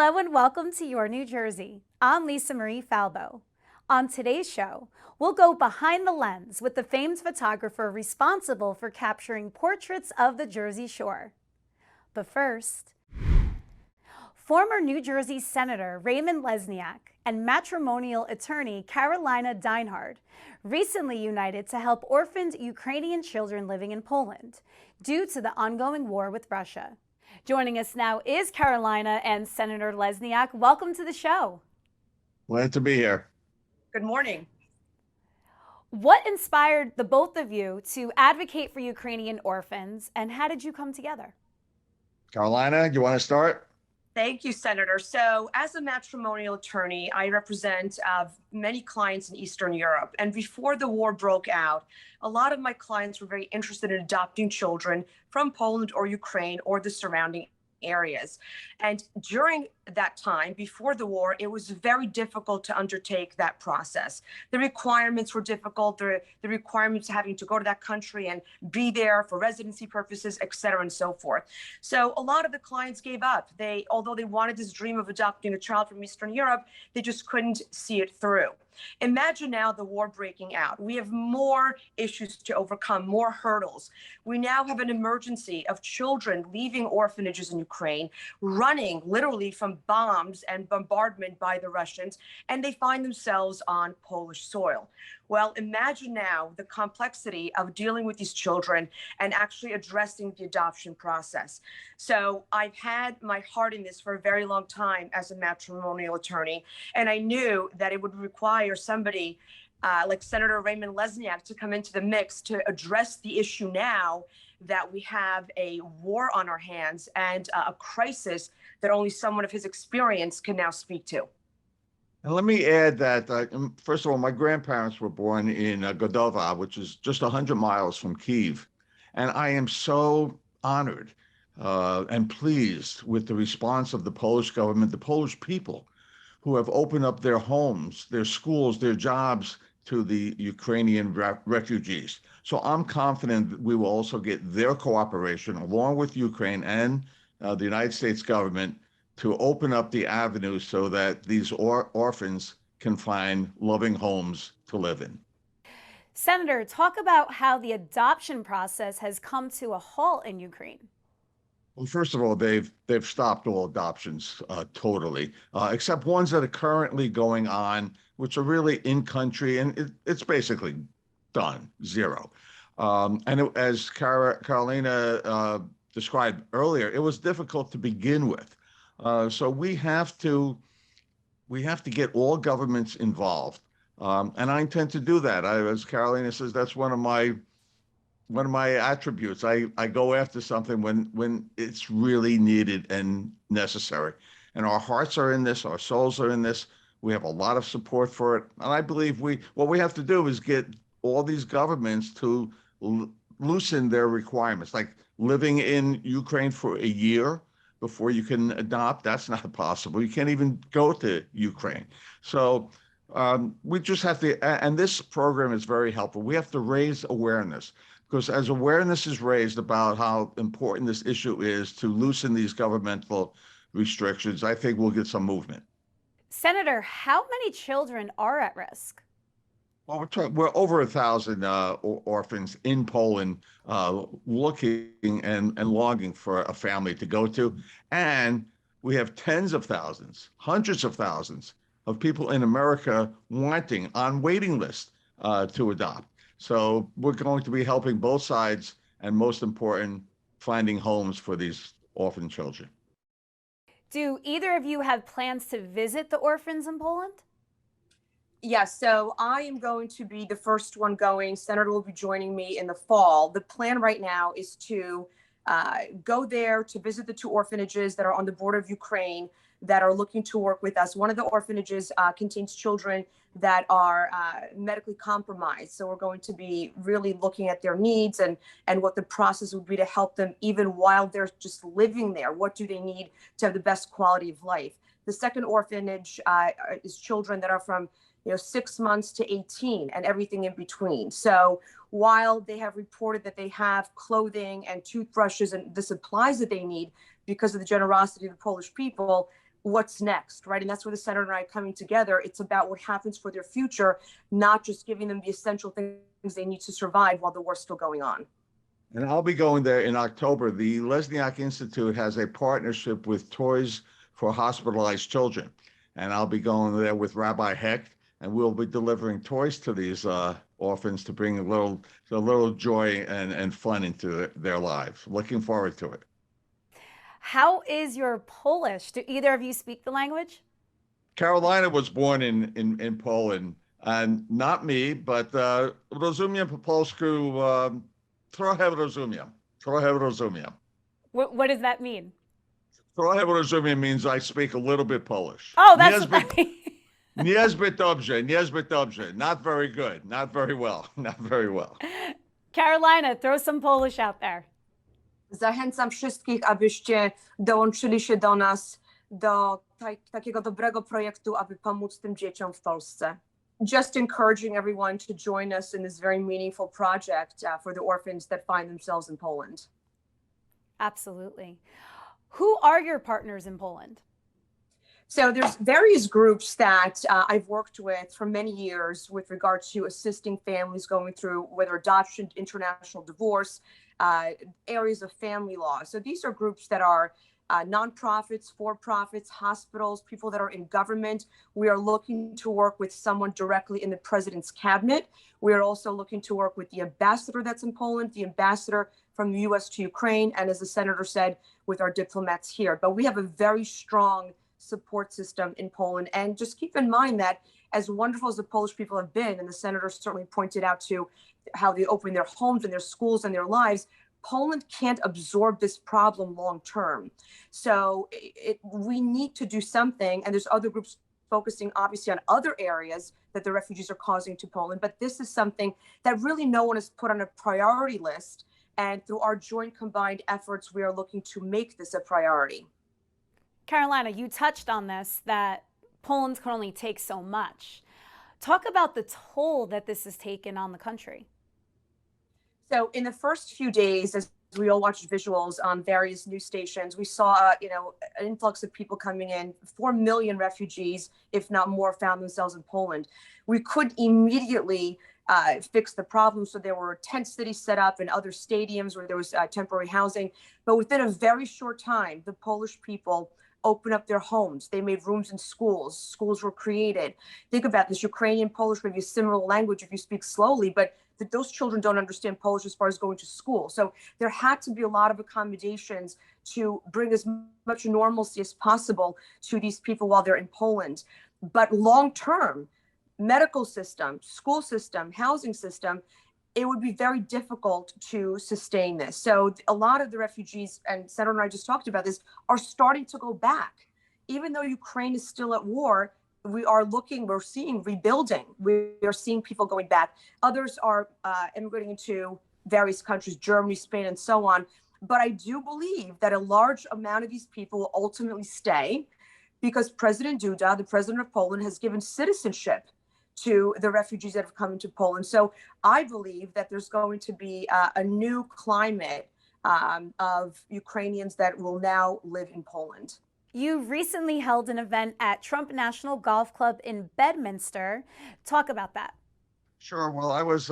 Hello and welcome to Your New Jersey. I'm Lisa Marie Falbo. On today's show, we'll go behind the lens with the famed photographer responsible for capturing portraits of the Jersey Shore. But first, former New Jersey Senator Raymond Lesniak and matrimonial attorney Karolina Deinhard recently united to help orphaned Ukrainian children living in Poland due to the ongoing war with Russia. Joining us now is Karolina and Senator Lesniak. Welcome to the show. Glad to be here. Good morning. What inspired the both of you to advocate for Ukrainian orphans, and how did you come together? Karolina, you want to start? Thank you, Senator. So as a matrimonial attorney, I represent many clients in Eastern Europe. And before the war broke out, a lot of my clients were very interested in adopting children from Poland or Ukraine or the surrounding areas. And during that time, before the war, it was very difficult to undertake that process. The requirements were difficult, the requirements having to go to that country and be there for residency purposes, et cetera, and so forth. So a lot of the clients gave up. Although they wanted this dream of adopting a child from Eastern Europe, they just couldn't see it through. Imagine now the war breaking out. We have more issues to overcome, more hurdles. We now have an emergency of children leaving orphanages in Ukraine, running literally from bombs and bombardment by the Russians, and they find themselves on Polish soil. Well, imagine now the complexity of dealing with these children and actually addressing the adoption process. So I've had my heart in this for a very long time as a matrimonial attorney, and I knew that it would require somebody like Senator Raymond Lesniak to come into the mix to address the issue now that we have a war on our hands and a crisis that only someone of his experience can now speak to. And let me add that, first of all, my grandparents were born in Godova, which is just 100 miles from Kyiv. And I am so honored and pleased with the response of the Polish government, the Polish people who have opened up their homes, their schools, their jobs to the Ukrainian refugees. So I'm confident that we will also get their cooperation along with Ukraine and the United States government to open up the avenue so that these orphans can find loving homes to live in. Senator, talk about how the adoption process has come to a halt in Ukraine. Well, first of all, they've stopped all adoptions totally, except ones that are currently going on, which are really in country, and it's basically done, zero. As Karolina described earlier, it was difficult to begin with. So we have to get all governments involved, and I intend to do that. As Karolina says, that's one of my attributes. I go after something when it's really needed and necessary. And our hearts are in this, our souls are in this. We have a lot of support for it. And I believe what we have to do is get all these governments to loosen their requirements, like living in Ukraine for a year before you can adopt. That's not possible. You can't even go to Ukraine. So we just have to, and this program is very helpful. We have to raise awareness, because as awareness is raised about how important this issue is to loosen these governmental restrictions, I think we'll get some movement. Senator, how many children are at risk? Well, we're over 1,000 orphans in Poland looking and longing for a family to go to. And we have tens of thousands, hundreds of thousands of people in America wanting on waiting lists to adopt. So we're going to be helping both sides, and most important, finding homes for these orphan children. Do either of you have plans to visit the orphans in Poland? Yes, so I am going to be the first one going. Senator will be joining me in the fall. The plan right now is to go there to visit the two orphanages that are on the border of Ukraine that are looking to work with us. One of the orphanages contains children that are medically compromised. So we're going to be really looking at their needs and what the process would be to help them even while they're just living there. What do they need to have the best quality of life? The second orphanage is children that are from 6 months to 18 and everything in between. So while they have reported that they have clothing and toothbrushes and the supplies that they need because of the generosity of the Polish people, what's next, right? And that's where the senator and I are coming together. It's about what happens for their future, not just giving them the essential things they need to survive while the war's still going on. And I'll be going there in October. The Lesniak Institute has a partnership with Toys for Hospitalized Children. And I'll be going there with Rabbi Hecht, and we'll be delivering toys to these orphans to bring a little joy and fun into their lives. Looking forward to it. How is your Polish? Do either of you speak the language? Carolina was born in Poland, and not me, but rozumiem po polsku, trochę rozumiem. Trochę rozumiem. What does that mean? Trochę rozumiem means I speak a little bit Polish. Oh, that's what that means. Niezbyt dobrze, niezbyt dobrze. Not very good, not very well, not very well. Carolina, throw some Polish out there. Zachęcam wszystkich, abyście dołączyli się do nas, do takiego dobrego projektu, aby pomóc tym dzieciom w Polsce. Just encouraging everyone to join us in this very meaningful project for the orphans that find themselves in Poland. Absolutely. Who are your partners in Poland? So there's various groups that I've worked with for many years with regard to assisting families going through whether adoption, international divorce, areas of family law. So these are groups that are nonprofits, for-profits, hospitals, people that are in government. We are looking to work with someone directly in the president's cabinet. We are also looking to work with the ambassador that's in Poland, the ambassador from the U.S. to Ukraine, and as the senator said, with our diplomats here. But we have a very strong support system in Poland. And just keep in mind that as wonderful as the Polish people have been, and the senator certainly pointed out to how they open their homes and their schools and their lives, Poland can't absorb this problem long term. So we need to do something. And there's other groups focusing obviously on other areas that the refugees are causing to Poland. But this is something that really no one has put on a priority list. And through our joint combined efforts, we are looking to make this a priority. Carolina, you touched on this, that Poland can only take so much. Talk about the toll that this has taken on the country. So in the first few days, as we all watched visuals on various news stations, we saw, an influx of people coming in. 4 million refugees, if not more, found themselves in Poland. We could immediately fix the problem. So there were tent cities set up in other stadiums where there was temporary housing. But within a very short time, the Polish people opened up their homes. They made rooms in schools. Schools were created. Think about this. Ukrainian, Polish may be a similar language if you speak slowly, but those children don't understand Polish as far as going to school. So there had to be a lot of accommodations to bring as much normalcy as possible to these people while they're in Poland. But long term, medical system, school system, housing system, it would be very difficult to sustain this. So a lot of the refugees, and Senator and I just talked about this, are starting to go back. Even though Ukraine is still at war, we're seeing rebuilding. We are seeing people going back. Others are immigrating into various countries, Germany, Spain, and so on. But I do believe that a large amount of these people will ultimately stay because President Duda, the president of Poland, has given citizenship to the refugees that have come into Poland. So I believe that there's going to be a new climate of Ukrainians that will now live in Poland. You recently held an event at Trump National Golf Club in Bedminster. Talk about that. Sure. Well, I was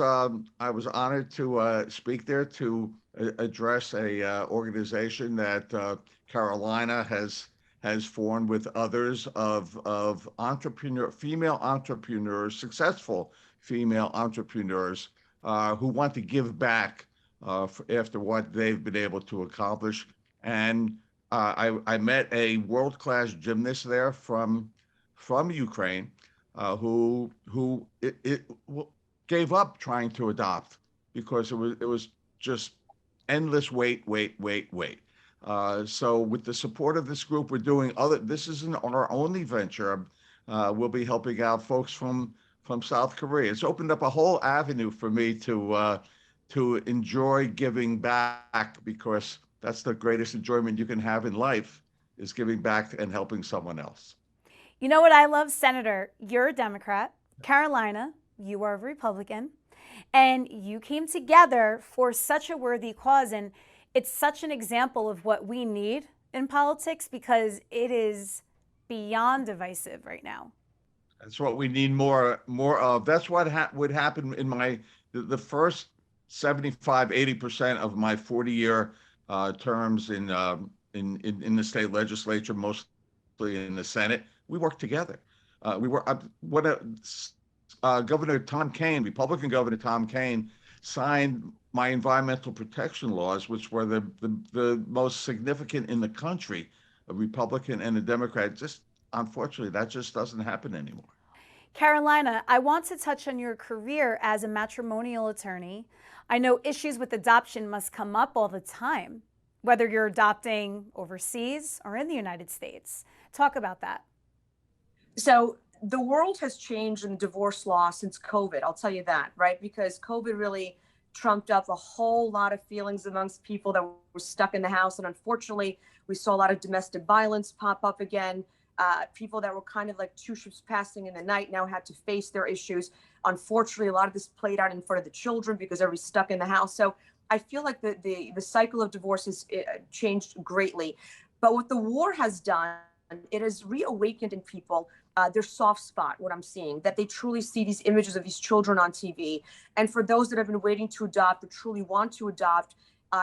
honored to speak there to address a organization that Carolina has formed with others of female entrepreneurs, successful female entrepreneurs who want to give back after what they've been able to accomplish. And I met a world-class gymnast there from Ukraine who gave up trying to adopt because it was just endless wait. So with the support of this group, we're doing this isn't our only venture. We'll be helping out folks from South Korea. It's opened up a whole avenue for me to enjoy giving back, because that's the greatest enjoyment you can have in life, is giving back and helping someone else. You know what I love, Senator? You're a Democrat. Carolina, you are a Republican. And you came together for such a worthy cause. And it's such an example of what we need in politics, because it is beyond divisive right now. That's what we need more of. That's what would happen in the first 75-80% of my 40-year terms in the state legislature, mostly in the Senate. We worked together. Governor Tom Kean, Republican Governor Tom Kean, signed my environmental protection laws, which were the most significant in the country, a Republican and a Democrat. Just unfortunately, that just doesn't happen anymore. Carolina, I want to touch on your career as a matrimonial attorney. I know issues with adoption must come up all the time, whether you're adopting overseas or in the United States. Talk about that. So the world has changed in the divorce law since COVID. I'll tell you that, right? Because COVID really trumped up a whole lot of feelings amongst people that were stuck in the house. And unfortunately, we saw a lot of domestic violence pop up again. People that were kind of like two ships passing in the night now had to face their issues. Unfortunately, a lot of this played out in front of the children because everybody's stuck in the house. So I feel like the cycle of divorce has changed greatly. But what the war has done, it has reawakened in people their soft spot, what I'm seeing, that they truly see these images of these children on TV. And for those that have been waiting to adopt or truly want to adopt,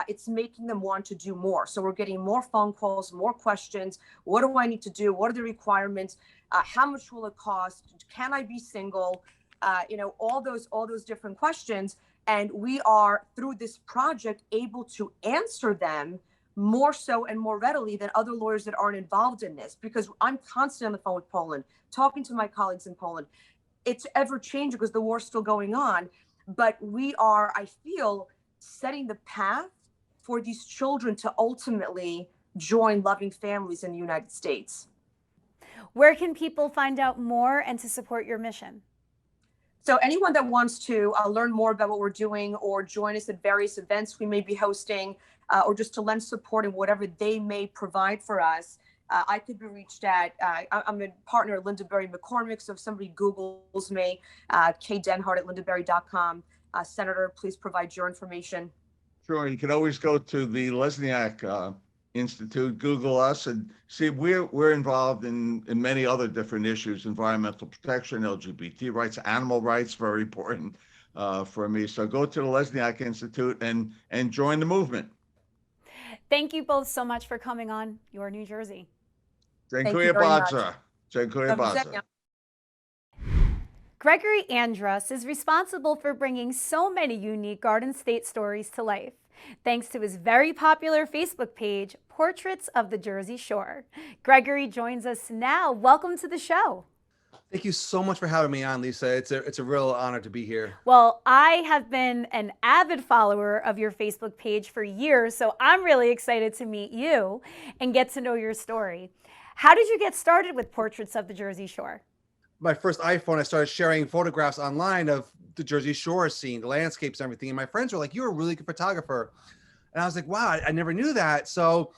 it's making them want to do more. So we're getting more phone calls, more questions. What do I need to do? What are the requirements? How much will it cost? Can I be single? All those different questions. And we are, through this project, able to answer them more so and more readily than other lawyers that aren't involved in this, because I'm constantly on the phone with Poland, talking to my colleagues in Poland. It's ever changing because the war's still going on. But we are, I feel, setting the path for these children to ultimately join loving families in the United States. Where can people find out more and to support your mission? So anyone that wants to learn more about what we're doing or join us at various events we may be hosting, or just to lend support in whatever they may provide for us, I could be reached at, I'm a partner at Linda Berry McCormick, so if somebody Googles me, kdenhart@lindaberry.com. Senator, please provide your information. Sure, you can always go to the Lesniak Institute, Google us, and see we're involved in many other different issues: environmental protection, LGBT rights, animal rights, very important for me. So go to the Lesniak Institute and join the movement. Thank you both so much for coming on Your New Jersey. Dziękuję bardzo. Dziękuję bardzo. Gregory Andrus is responsible for bringing so many unique Garden State stories to life, thanks to his very popular Facebook page, Portraits of the Jersey Shore. Gregory joins us now. Welcome to the show. Thank you so much for having me on, Lisa. It's a real honor to be here. Well, I have been an avid follower of your Facebook page for years, so I'm really excited to meet you and get to know your story. How did you get started with Portraits of the Jersey Shore? My first iPhone, I started sharing photographs online of the Jersey Shore scene, the landscapes and everything. And my friends were like, "You're a really good photographer." And I was like, wow, I never knew that. So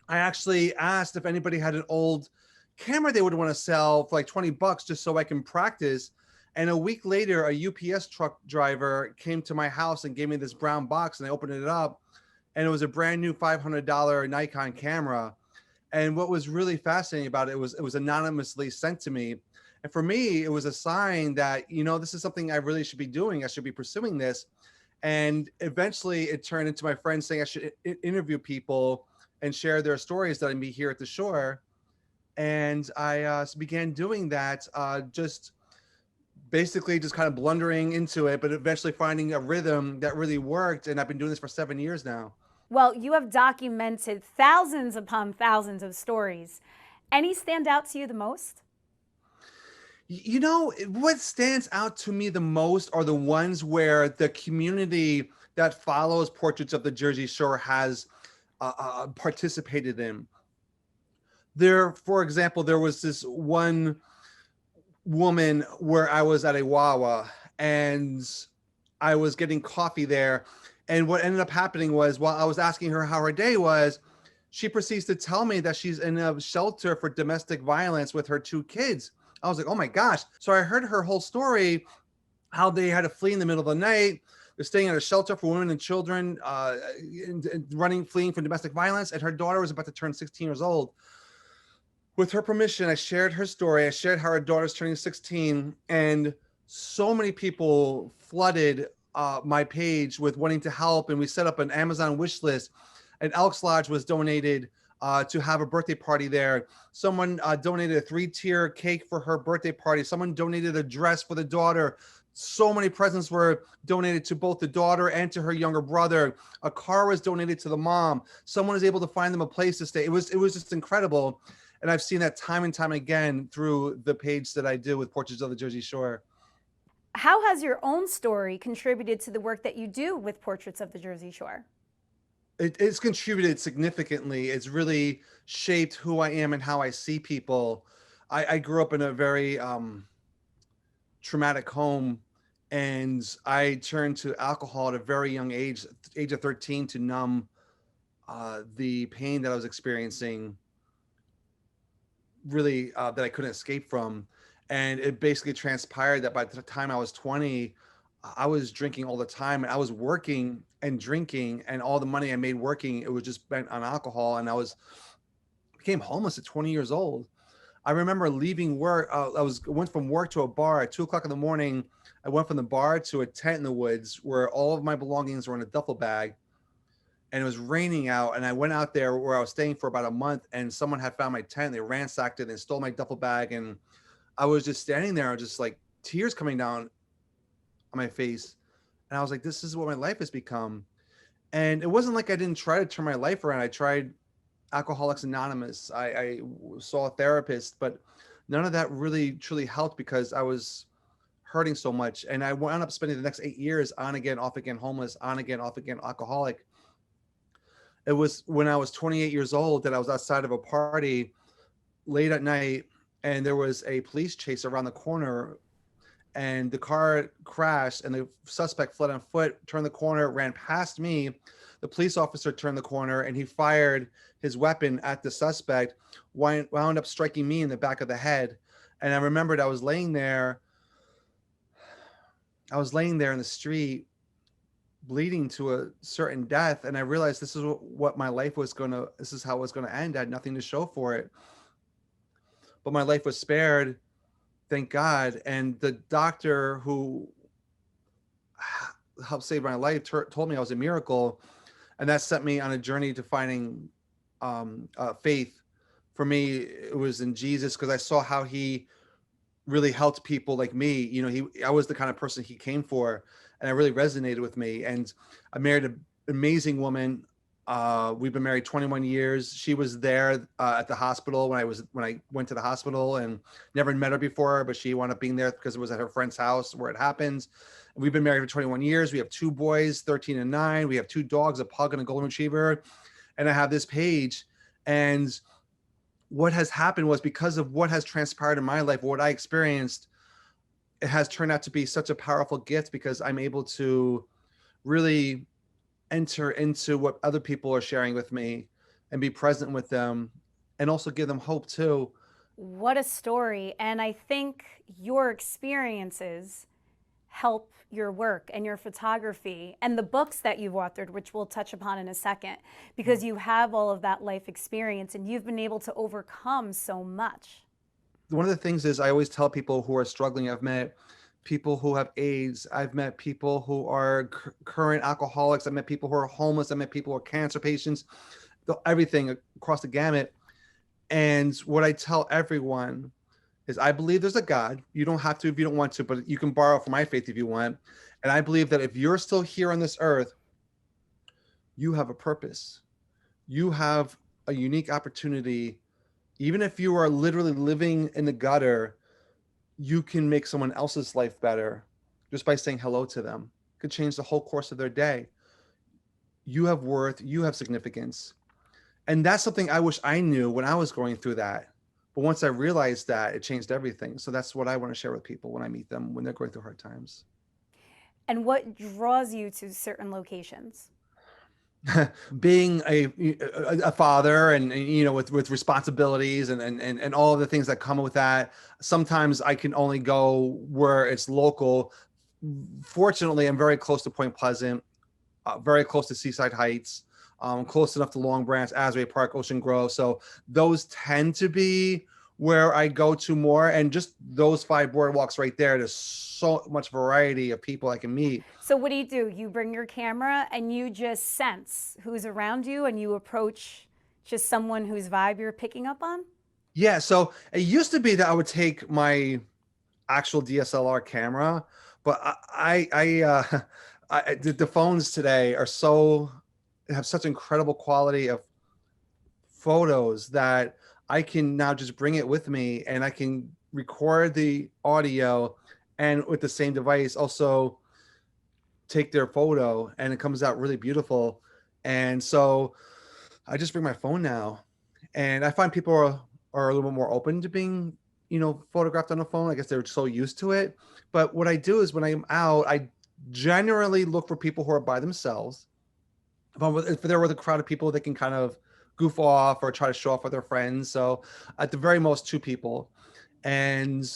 I actually asked if anybody had an old camera they would want to sell for like $20 just so I can practice. And a week later, a UPS truck driver came to my house and gave me this brown box, and I opened it up, and it was a brand new $500 Nikon camera. And what was really fascinating about it was anonymously sent to me. And for me, it was a sign that, this is something I really should be doing. I should be pursuing this. And eventually it turned into my friends saying I should interview people and share their stories that I meet here at the shore. And I began doing that, just basically just kind of blundering into it, but eventually finding a rhythm that really worked. And I've been doing this for 7 years now. Well, you have documented thousands upon thousands of stories. Any stand out to you the most? What stands out to me the most are the ones where the community that follows Portraits of the Jersey Shore has participated in. For example, there was this one woman where I was at a Wawa and I was getting coffee there. And what ended up happening was, while I was asking her how her day was, she proceeds to tell me that she's in a shelter for domestic violence with her 2 kids. I was like, oh my gosh. So I heard her whole story, how they had to flee in the middle of the night. They're staying at a shelter for women and children, fleeing from domestic violence. And her daughter was about to turn 16 years old. with her permission, I shared her story. I shared how her daughter's turning 16, and so many people flooded my page with wanting to help. And we set up an Amazon wish list, and Elks Lodge was donated to have a birthday party there. Someone donated a 3-tier cake for her birthday party. Someone donated a dress for the daughter. So many presents were donated to both the daughter and to her younger brother. A car was donated to the mom. Someone was able to find them a place to stay. It was just incredible. And I've seen that time and time again through the page that I do with Portraits of the Jersey Shore. How has your own story contributed to the work that you do with Portraits of the Jersey Shore? It's contributed significantly. It's really shaped who I am and how I see people. I grew up in a very traumatic home, and I turned to alcohol at a very young age of 13, to numb the pain that I was experiencing, really that I couldn't escape from. And it basically transpired that by the time I was 20, I was drinking all the time, and I was working and drinking, and all the money I made working, it was just spent on alcohol. And I became homeless at 20 years old. I remember leaving work. Went from work to a bar at 2:00 in the morning. I went from the bar to a tent in the woods where all of my belongings were in a duffel bag, and it was raining out. And I went out there where I was staying for about a month, and someone had found my tent. They ransacked it and stole my duffel bag. And I was just standing there, just like tears coming down on my face. And I was like, this is what my life has become. And it wasn't like I didn't try to turn my life around. I tried Alcoholics Anonymous. I saw a therapist, but none of that really truly helped because I was hurting so much. And I wound up spending the next 8 years on again, off again, homeless, on again, off again, alcoholic. It was when I was 28 years old that I was outside of a party late at night, and there was a police chase around the corner, and the car crashed, and the suspect fled on foot, turned the corner, ran past me. The police officer turned the corner, and he fired his weapon at the suspect, wound up striking me in the back of the head. And I remembered I was laying there in the street, bleeding to a certain death. And I realized this is what my life was this is how it was going to end. I had nothing to show for it. But my life was spared, thank God. And the doctor who helped save my life told me I was a miracle. And that set me on a journey to finding faith. For me, it was in Jesus, because I saw how he really helped people like me. You know, I was the kind of person he came for, and it really resonated with me. And I married an amazing woman. We've been married 21 years. She was there at the hospital when I went to the hospital, and never met her before, but she wound up being there because it was at her friend's house where it happened. We've been married for 21 years. We have 2 boys, 13 and 9. We have 2 dogs, a pug and a golden retriever. And I have this page. And what has happened was, because of what has transpired in my life, what I experienced, it has turned out to be such a powerful gift, because I'm able to really enter into what other people are sharing with me and be present with them, and also give them hope too. What a story. And I think your experiences help your work and your photography and the books that you've authored, which we'll touch upon in a second, because you have all of that life experience and you've been able to overcome so much. One of the things is, I always tell people who are struggling, I've met people who have AIDS, I've met people who are current alcoholics, I've met people who are homeless, I've met people who are cancer patients, everything across the gamut. And what I tell everyone is, I believe there's a God. You don't have to if you don't want to, but you can borrow from my faith if you want. And I believe that if you're still here on this earth, you have a purpose. You have a unique opportunity. Even if you are literally living in the gutter, you can make someone else's life better just by saying hello to them. It could change the whole course of their day. You have worth, you have significance. And that's something I wish I knew when I was going through that. But once I realized that, it changed everything. So that's what I want to share with people when I meet them, when they're going through hard times. And what draws you to certain locations? Being a father, and you know, with responsibilities and all of the things that come with that. Sometimes I can only go where it's local. Fortunately, I'm very close to Point Pleasant, very close to Seaside Heights. close enough to Long Branch, Asbury Park, Ocean Grove. So those tend to be where I go to more. And just those 5 boardwalks right there, there's so much variety of people I can meet. So what do? You bring your camera and you just sense who's around you and you approach just someone whose vibe you're picking up on? Yeah, so it used to be that I would take my actual DSLR camera, but the phones today are have such incredible quality of photos that I can now just bring it with me and I can record the audio and with the same device also take their photo, and it comes out really beautiful. And so I just bring my phone now, and I find people are a little bit more open to being, photographed on a phone. I guess they're so used to it. But what I do is when I'm out, I generally look for people who are by themselves. If they're with a crowd of people, they can kind of goof off or try to show off with their friends. So at the very most, 2 people. And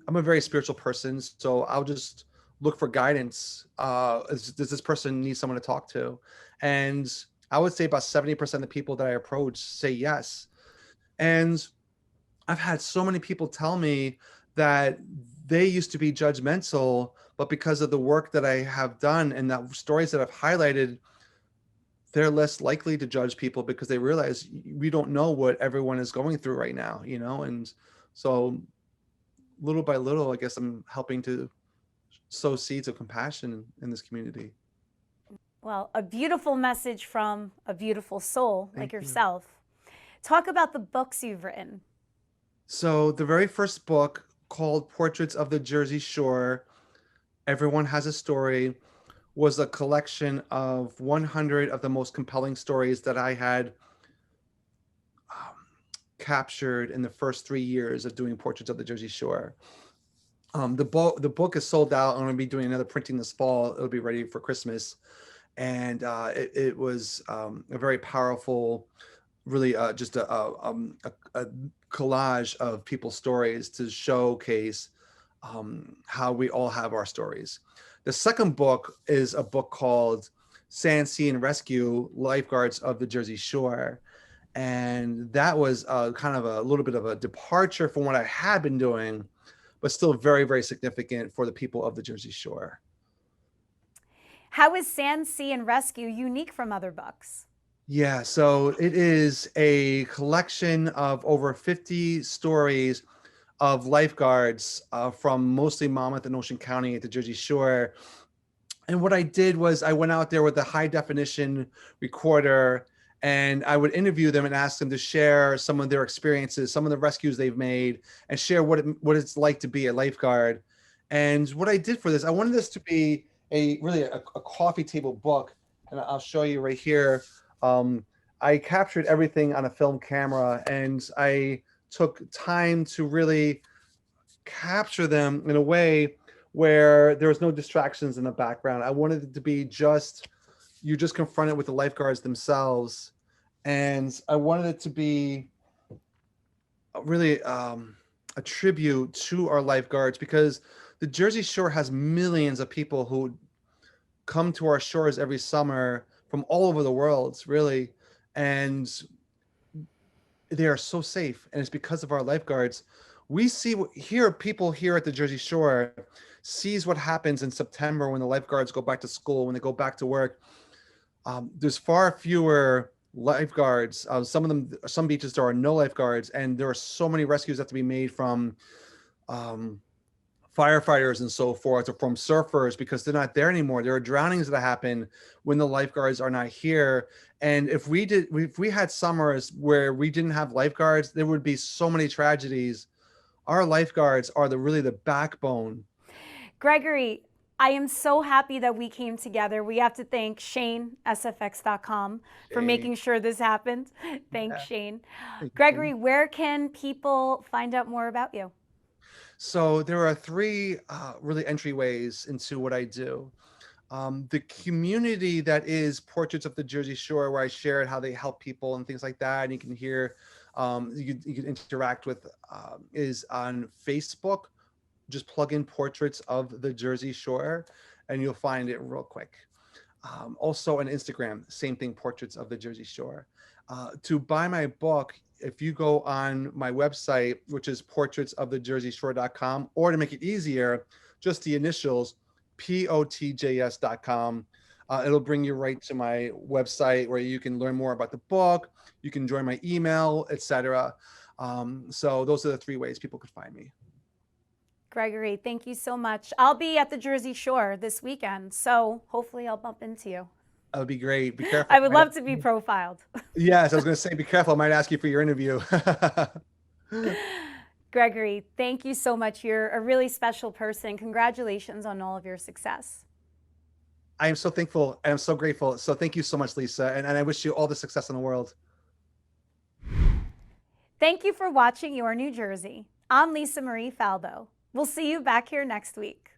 I'm a very spiritual person, so I'll just look for guidance. Does this person need someone to talk to? And I would say about 70% of the people that I approach say yes. And I've had so many people tell me that they used to be judgmental, but because of the work that I have done and the stories that I've highlighted, they're less likely to judge people because they realize we don't know what everyone is going through right now, and so little by little, I guess I'm helping to sow seeds of compassion in this community. Well, a beautiful message from a beautiful soul like Thank you. yourself. Talk about the books you've written. So the very first book, called Portraits of the Jersey Shore, Everyone Has a Story, was a collection of 100 of the most compelling stories that I had captured in the first 3 years of doing Portraits of the Jersey Shore. The book is sold out. I'm going to be doing another printing this fall. It'll be ready for Christmas. And it was a very powerful, really just a collage of people's stories to showcase how we all have our stories. The second book is a book called Sand, Sea, and Rescue, Lifeguards of the Jersey Shore. And that was kind of a little bit of a departure from what I had been doing, but still very, very significant for the people of the Jersey Shore. How is Sand, Sea, and Rescue unique from other books? Yeah, so it is a collection of over 50 stories of lifeguards from mostly Monmouth and Ocean County at the Jersey Shore. And what I did was I went out there with a high definition recorder, and I would interview them and ask them to share some of their experiences, some of the rescues they've made, and share what it's like to be a lifeguard. And what I did for this, I wanted this to be a coffee table book, and I'll show you right here. I captured everything on a film camera, and I took time to really capture them in a way where there was no distractions in the background. I wanted it to be you're just confronted with the lifeguards themselves. And I wanted it to be really a tribute to our lifeguards, because the Jersey Shore has millions of people who come to our shores every summer from all over the world, really. And they are so safe. And it's because of our lifeguards. We people here at the Jersey Shore sees what happens in September when the lifeguards go back to school, when they go back to work. There's far fewer lifeguards. Some beaches, there are no lifeguards, and there are so many rescues that have to be made from firefighters and so forth, or from surfers, because they're not there anymore. There are drownings that happen when the lifeguards are not here. And if we had summers where we didn't have lifeguards, there would be so many tragedies. Our lifeguards are really the backbone. Gregory, I am so happy that we came together. We have to thank Shane, SFX.com, for making sure this happened. Thanks, Shane. Gregory, where can people find out more about you? So there are 3 really entryways into what I do. The community that is Portraits of the Jersey Shore, where I share how they help people and things like that, and you can hear, you can interact with, is on Facebook. Just plug in Portraits of the Jersey Shore and you'll find it real quick. Also on Instagram, same thing, Portraits of the Jersey Shore. To buy my book, if you go on my website, which is portraitsofthejerseyshore.com, or to make it easier, just the initials, potjs.com. It'll bring you right to my website where you can learn more about the book. You can join my email, etc. So those are the 3 ways people could find me. Gregory, thank you so much. I'll be at the Jersey Shore this weekend, so hopefully I'll bump into you. That would be great. Be careful. I would love to be profiled. Yes, I was going to say, be careful. I might ask you for your interview. Gregory, thank you so much. You're a really special person. Congratulations on all of your success. I am so thankful and I'm so grateful. So thank you so much, Lisa. And I wish you all the success in the world. Thank you for watching Your New Jersey. I'm Lisa Marie Falbo. We'll see you back here next week.